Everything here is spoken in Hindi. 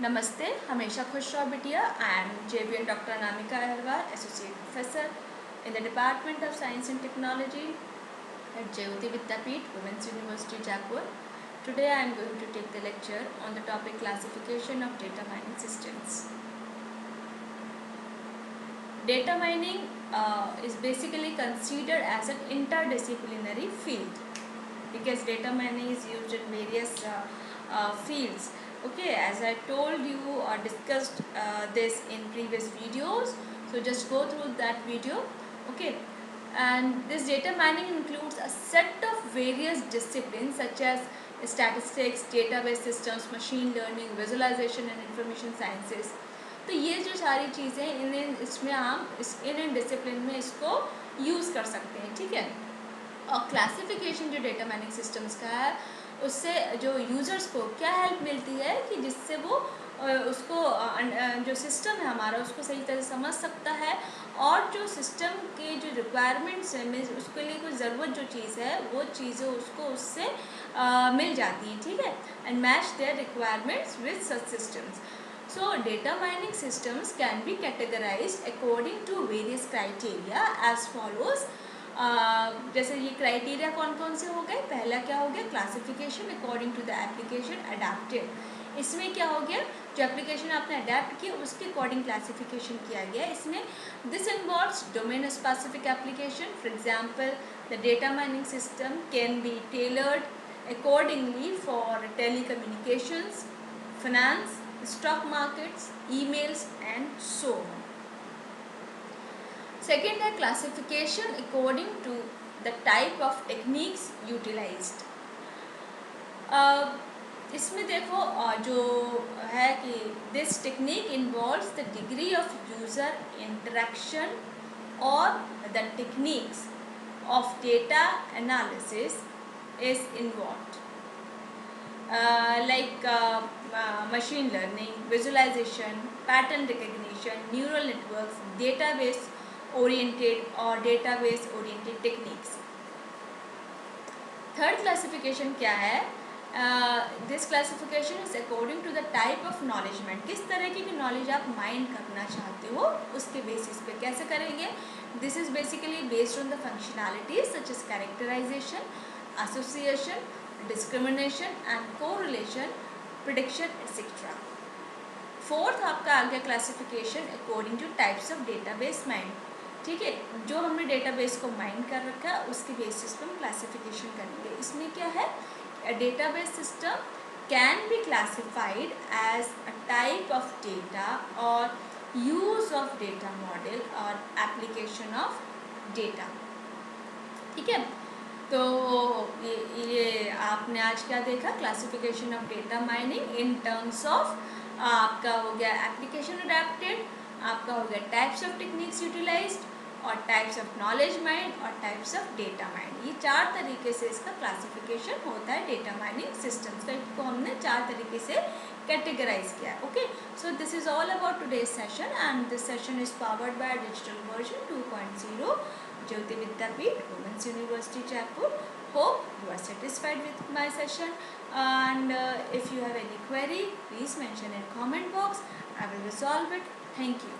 नमस्ते, हमेशा खुश रहो बिटिया। I am JBN Dr. Anamika Agarwal, Associate Professor in the Department of Science and Technology at Jayoti Vidyapeeth, Women's University, Jaipur. Today I am going to take the lecture on the topic classification of data mining systems. Data mining is basically considered as an interdisciplinary field because data mining is used in various fields. Okay, as I told you or discussed this in previous videos, so just go through that video. Okay, and this data mining includes a set of various disciplines such as statistics, database systems, machine learning, visualization and information sciences. तो ये जो सारी चीज़ें इसमें हम इन डिसिप्लिन में इसको यूज़ कर सकते हैं, ठीक है। और क्लासिफिकेशन जो डेटा माइनिंग सिस्टम्स का है उससे जो यूज़र्स को क्या हेल्प मिलती है कि जिससे वो उसको जो सिस्टम है हमारा उसको सही तरह समझ सकता है और जो सिस्टम के जो रिक्वायरमेंट्स हैं उसके लिए कोई ज़रूरत जो चीज़ है वो चीज़ें उसको उससे मिल जाती हैं, ठीक है। And match their requirements with such systems. So data mining systems can be categorized according to various criteria as follows. जैसे ये क्राइटेरिया कौन कौन से हो गए। पहला क्या हो गया, classification according to the application adapted. इसमें क्या हो गया, जो एप्लीकेशन आपने अडेप्ट किया उसके अकॉर्डिंग क्लासिफिकेशन किया गया। इसमें this involves domain specific application. For example the data mining system can be tailored accordingly for telecommunications, finance, stock markets, emails and so on. Second है classification according to the type of techniques utilized. इसमें देखो जो है कि this technique involves the degree of user interaction or the techniques of data analysis is involved, like machine learning, visualization, pattern recognition, neural networks, database oriented or database oriented techniques. Third classification क्या है, this classification is according to the type of knowledge mined. किस तरह की नॉलेज आप माइंड करना चाहते हो उसके बेसिस पे कैसे करेंगे। This is basically based on the functionalities such as characterization, association, discrimination and correlation, prediction etcetera. Fourth आपका आ गया classification according to types of database mined, ठीक है। जो हमने डेटाबेस को माइंड कर रखा है उसके बेसिस पे हम क्लासिफिकेशन करेंगे। इसमें क्या है, a database system can be classified as a type of data or use of data model or application of data, ठीक है। तो ये आपने आज क्या देखा, classification of data mining in terms of आपका हो गया एप्लीकेशन अडेप्टेड, आपका हो गया टाइप्स ऑफ टेक्निक्स यूटिलाइज्ड और टाइप्स ऑफ नॉलेज माइंड और टाइप्स ऑफ डेटा माइंड। ये चार तरीके से इसका क्लासिफिकेशन होता है डेटा माइनिंग सिस्टम्स का। इसको हमने चार तरीके से कैटेगराइज किया है। Okay, so this is all about today's session and this session is powered by digital version 2.0 Jyoti Vidyapeeth women's university Jaipur. Hope you are satisfied with my session and if you have any query please mention in comment box. I will resolve it. Thank you.